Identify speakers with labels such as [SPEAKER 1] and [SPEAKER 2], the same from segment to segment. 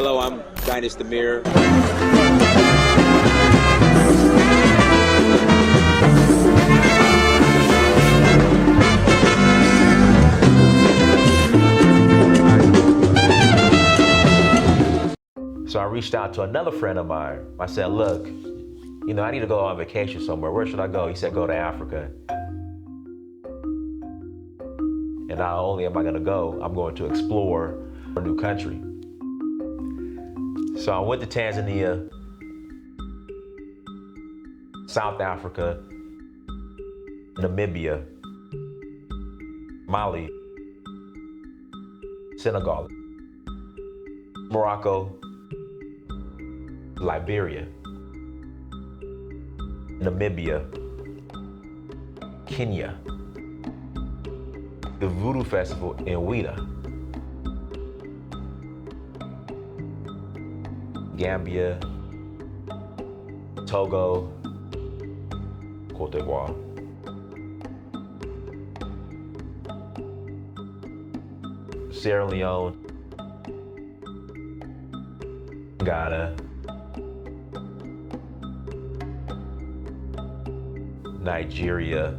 [SPEAKER 1] Hello, I'm Dynast Amir.
[SPEAKER 2] So I reached out to another friend of mine. I said, look, I need to go on vacation somewhere. Where should I go? He said, go to Africa. And not only am I gonna go, I'm going to explore a new country. So I went to Tanzania, South Africa, Namibia, Mali, Senegal, Morocco, Liberia, Namibia, Kenya, the Voodoo Festival in Ouida, Gambia, Togo, Cote d'Ivoire. Sierra Leone, Ghana, Nigeria.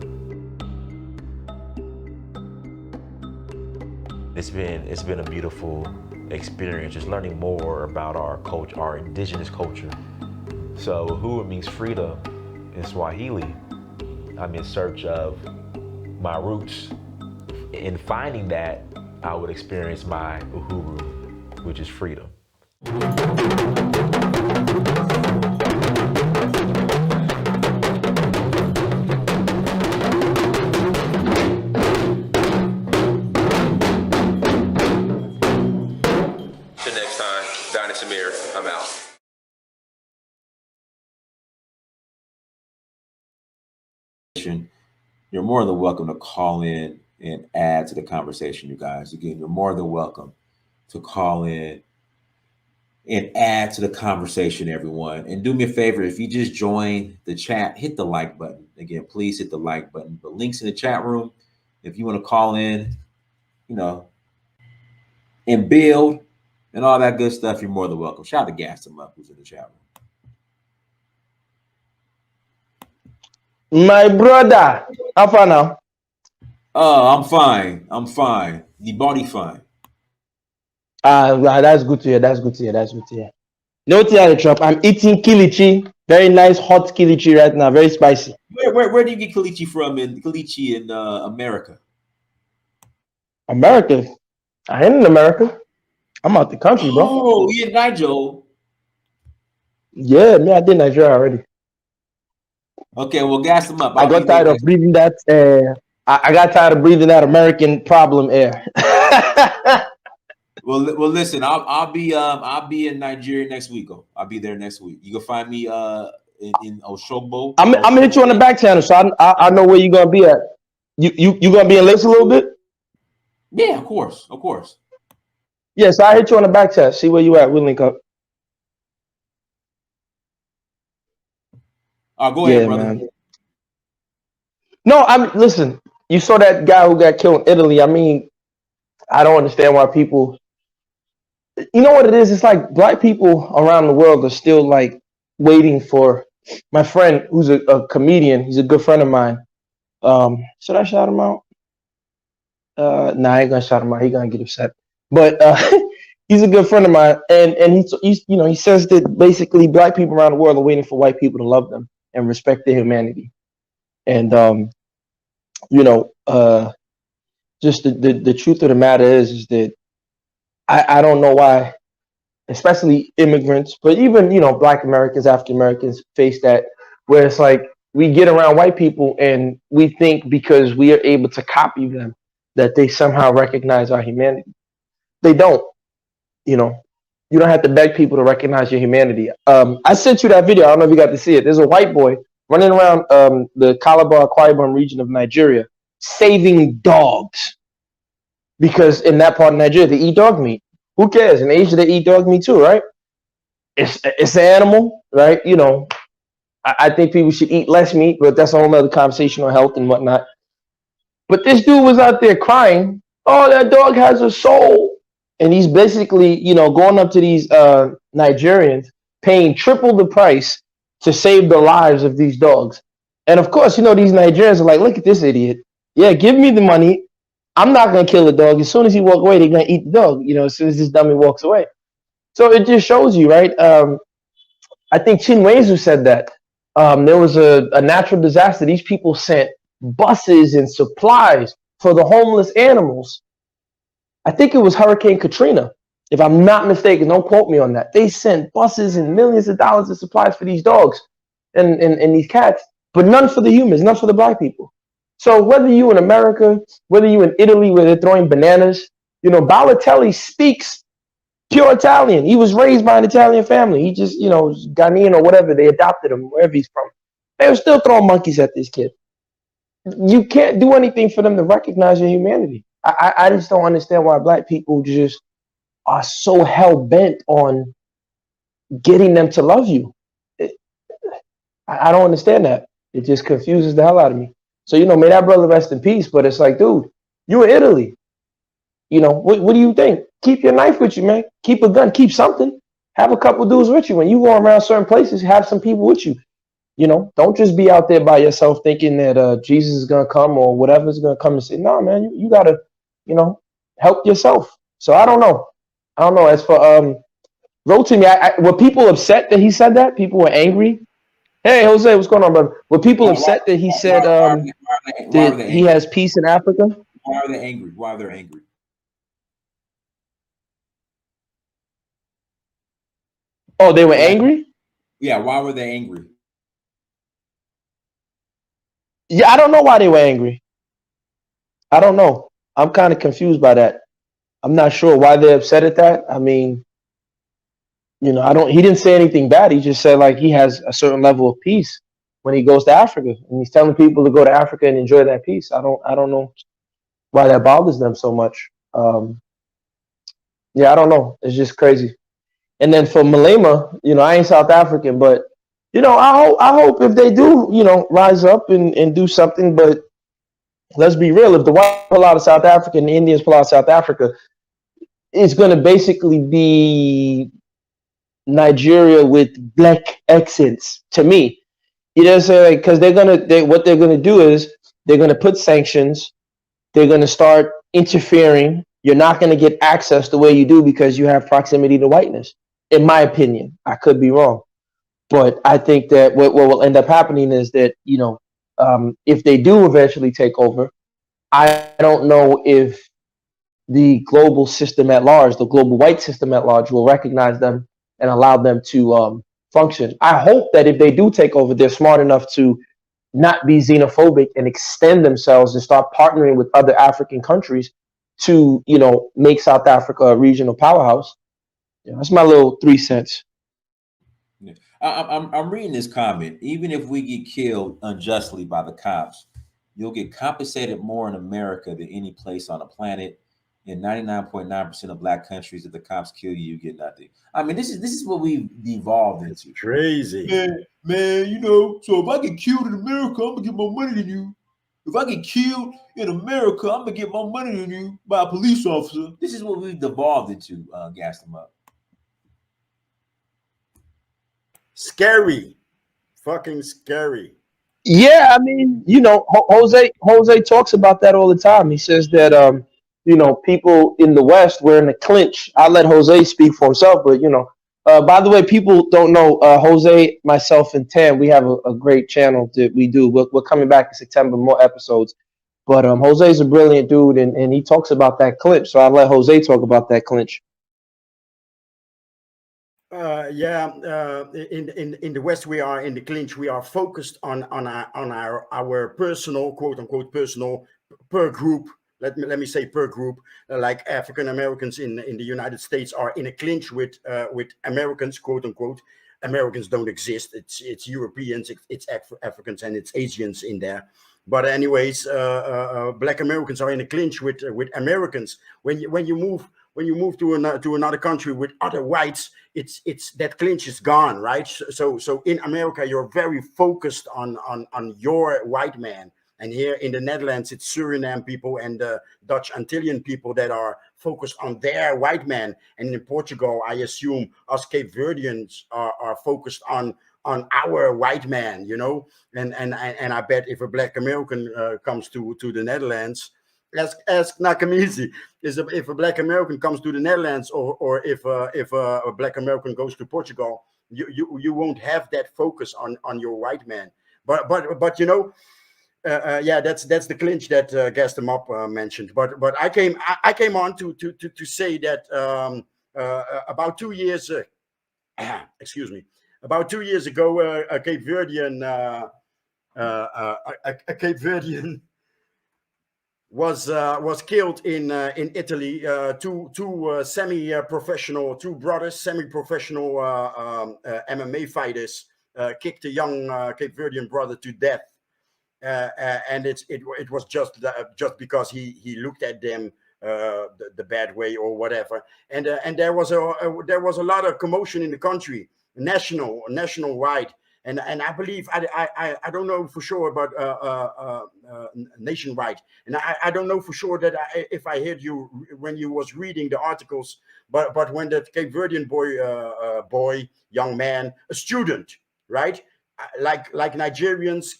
[SPEAKER 2] It's been a beautiful experience, just learning more about our culture, our indigenous culture. So uhuru means freedom in Swahili. I'm in search of my roots. In finding that, I would experience my uhuru, which is freedom.
[SPEAKER 1] Till next time, Dynast Amir, I'm out.
[SPEAKER 3] You're more than welcome to call in and add to the conversation, you guys. Again, you're more than welcome to call in and add to the conversation, everyone. And do me a favor, if you just join the chat, hit the like button. Again, please hit the like button. The link's in the chat room. If you want to call in, and build and all that good stuff, you're more than welcome. Shout out to Gas him up, who's in the chat
[SPEAKER 4] room. My brother, how far now?
[SPEAKER 3] Oh, I'm fine. The body fine.
[SPEAKER 4] That's good to hear. That's good to hear. No tea trap. I'm eating kilichi. Very nice hot kilichi right now. Very spicy.
[SPEAKER 3] Where do you get kilichi from in America?
[SPEAKER 4] America. I ain't in America. I'm out the country, bro.
[SPEAKER 3] Oh, you're in Nigeria.
[SPEAKER 4] Yeah, me, I did Nigeria already.
[SPEAKER 3] Okay, well, gas them up.
[SPEAKER 4] I got tired of breathing that. I got tired of breathing that American problem air.
[SPEAKER 3] Well, listen. I'll be in Nigeria next week. I'll be there next week. You can find me in Oshogbo.
[SPEAKER 4] I'm gonna hit you on the back channel, so I know where you're gonna be at. You gonna be in Lace a little bit?
[SPEAKER 3] Yeah, of course.
[SPEAKER 4] Yeah, so I hit you on the back channel. See where you at. We'll link up.
[SPEAKER 3] Go ahead, brother. Man.
[SPEAKER 4] No, listen. You saw that guy who got killed in Italy. I mean, I don't understand why people. You know what it is? It's like black people around the world are still like waiting for my friend who's a comedian. He's a good friend of mine. Should I shout him out? Nah, I ain't gonna shout him out. He gonna get upset. But he's a good friend of mine, and he says that basically black people around the world are waiting for white people to love them and respect their humanity. And just the truth of the matter is that I don't know why, especially immigrants, but even black Americans, African Americans face that, where it's like we get around white people and we think because we are able to copy them that they somehow recognize our humanity. They don't. You don't have to beg people to recognize your humanity. I sent you that video. I don't know if you got to see it. There's a white boy running around the Calabar, Akwa Ibom region of Nigeria, saving dogs. Because in that part of Nigeria, they eat dog meat. Who cares? In Asia, they eat dog meat too, right? It's an animal, right? I think people should eat less meat, but that's a whole other conversation on health and whatnot. But this dude was out there crying. Oh, that dog has a soul. and he's basically, going up to these Nigerians, paying triple the price to save the lives of these dogs. And of course, these Nigerians are like, look at this idiot. Yeah, give me the money. I'm not gonna kill the dog. As soon as he walk away, they're gonna eat the dog. As soon as this dummy walks away. So it just shows you, right? I think Chinwezu said that there was a natural disaster. These people sent buses and supplies for the homeless animals. I think it was Hurricane Katrina, if I'm not mistaken. Don't quote me on that. They sent buses and millions of dollars of supplies for these dogs and these cats, but none for the humans, none for the black people. So whether you in America, whether you in Italy where they're throwing bananas, Balotelli speaks pure Italian. He was raised by an Italian family. He just, Ghanaian or whatever. They adopted him, wherever he's from. They were still throwing monkeys at this kid. You can't do anything for them to recognize your humanity. I just don't understand why black people just are so hell-bent on getting them to love you. I don't understand that. It just confuses the hell out of me. So, may that brother rest in peace. But it's like, dude, you in Italy. What do you think? Keep your knife with you, man. Keep a gun. Keep something. Have a couple dudes with you. When you go around certain places, have some people with you. Don't just be out there by yourself thinking that Jesus is going to come or whatever is going to come and say, no, man, you got to, help yourself. So I don't know. As for Rotimi, were people upset that he said that? People were angry. Hey, Jose, what's going on, brother? Were people upset that he said that he has peace in Africa?
[SPEAKER 3] Why are they angry? Why are they angry?
[SPEAKER 4] Oh, they were angry?
[SPEAKER 3] Yeah, why were they angry?
[SPEAKER 4] Yeah, I don't know why they were angry. I don't know. I'm kind of confused by that. I'm not sure why they're upset at that. I mean, he didn't say anything bad. He just said like he has a certain level of peace when he goes to Africa, and he's telling people to go to Africa and enjoy that peace. I don't know why that bothers them so much. Yeah, I don't know. It's just crazy. And then for Malema, I ain't South African, but I hope if they do, rise up and do something. But let's be real: if the whites pull out of South Africa and the Indians pull out of South Africa, it's going to basically be Nigeria with black accents. To me, say because what they're gonna do is they're gonna put sanctions. They're gonna start interfering. You're not gonna get access the way you do because you have proximity to whiteness. In my opinion, I could be wrong, but I think that what will end up happening is that if they do eventually take over, I don't know if the global system at large, the global white system at large, will recognize them and allow them to function. I hope that if they do take over, they're smart enough to not be xenophobic and extend themselves and start partnering with other African countries to, make South Africa a regional powerhouse. That's my little 3 cents.
[SPEAKER 3] Yeah. I'm reading this comment. Even if we get killed unjustly by the cops, you'll get compensated more in America than any place on the planet. In 99.9% of black countries, if the cops kill you, you get nothing. I mean, this is what we've devolved into.
[SPEAKER 5] Crazy.
[SPEAKER 3] Man, so if I get killed in America, I'm gonna get more money than you. If I get killed in America, I'm gonna get more money than you by a police officer. This is what we've devolved into, gas them up.
[SPEAKER 5] Scary. Fucking scary.
[SPEAKER 4] Yeah, I mean, Jose talks about that all the time. He says that people in the West were in the clinch. I'll let Jose speak for himself, but by the way, people don't know Jose, myself, and Tam. We have a great channel that we do. We're coming back in September, more episodes. But Jose's a brilliant dude, and he talks about that clinch. So I'll let Jose talk about that clinch.
[SPEAKER 5] In the West, we are in the clinch. We are focused on our personal, quote unquote, personal per group. Let me say per group, like African Americans in the United States are in a clinch with Americans, quote unquote. Americans don't exist. It's Europeans, it's Africans, and it's Asians in there. But anyways, Black Americans are in a clinch with Americans. When you move to another country with other whites, it's that clinch is gone, right? So in America, you're very focused on your white man, And here in the Netherlands, it's Suriname people and Dutch Antillean people that are focused on their white man. And in Portugal, I assume us Cape Verdeans are focused on our white man, you know. And I bet if a Black American comes to the Netherlands, ask Nakamizi, if a Black American comes to the Netherlands, or if a Black American goes to Portugal, you won't have that focus on your white man. But you know, yeah, that's the clinch that Gaston Mop mentioned. But I came on to say that about 2 years, excuse me, about 2 years ago, a Cape Verdean was killed in Italy. Two semi-professional, two brothers, semi-professional MMA fighters kicked a young Cape Verdean brother to death. And it was just because he looked at them the bad way or whatever. And there was a lot of commotion in the country, nationwide. And I believe I don't know for sure about nationwide, and I don't know for sure that if I heard you when you was reading the articles, but when that Cape Verdean young man, a student, right? Like Nigerians,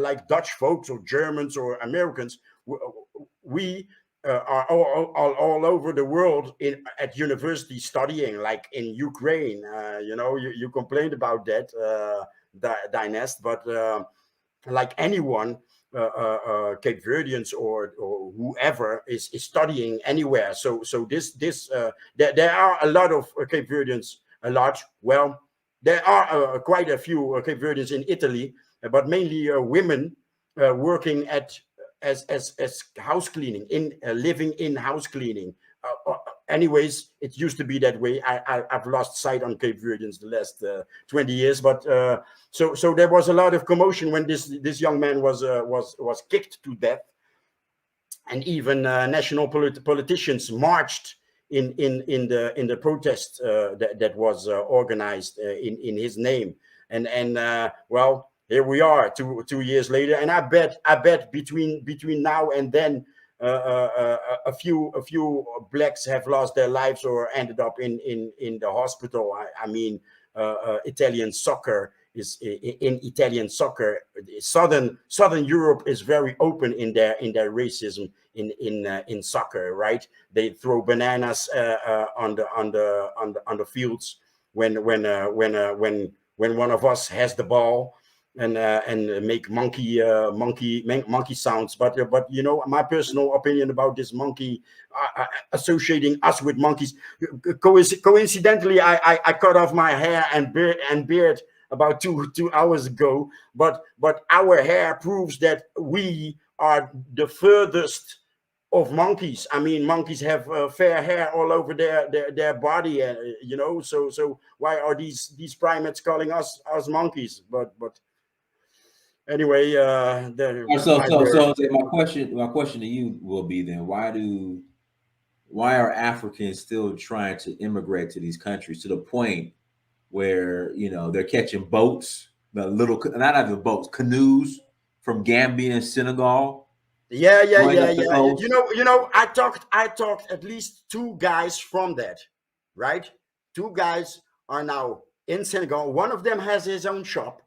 [SPEAKER 5] like Dutch folks or Germans or Americans, we are all over the world at university studying, like in Ukraine. You know, you complained about that, Dynast, but like anyone, Cape Verdeans or whoever is studying anywhere. So there are a lot of Cape Verdeans, well, there are quite a few Cape Verdeans in Italy, but mainly women working as house cleaning, living in house cleaning. Anyways, it used to be that way. I've lost sight on Cape Verdeans the last 20 years, but so there was a lot of commotion when this young man was kicked to death, and even national politicians marched in the protest that was organized in his name, and well, here we are 2 years later, and I bet between now and then a few blacks have lost their lives or ended up in the hospital. I mean, Italian soccer is in Italian soccer. Southern Europe is very open in their racism in soccer, right? They throw bananas on the fields when one of us has the ball, and make monkey sounds. But you know, my personal opinion about this monkey, associating us with monkeys. Coincidentally, I cut off my hair and beard about two hours ago. But our hair proves that we are the furthest of monkeys. I mean, monkeys have fair hair all over their body, you know. So why are these primates calling us monkeys? But anyway,
[SPEAKER 3] so my question to you will be then, why are Africans still trying to immigrate to these countries to the point where, you know, they're catching boats, not even boats, canoes from Gambia and Senegal?
[SPEAKER 5] Yeah. You know, I talked at least 2 guys from that, right? 2 guys are now in Senegal. One of them has his own shop.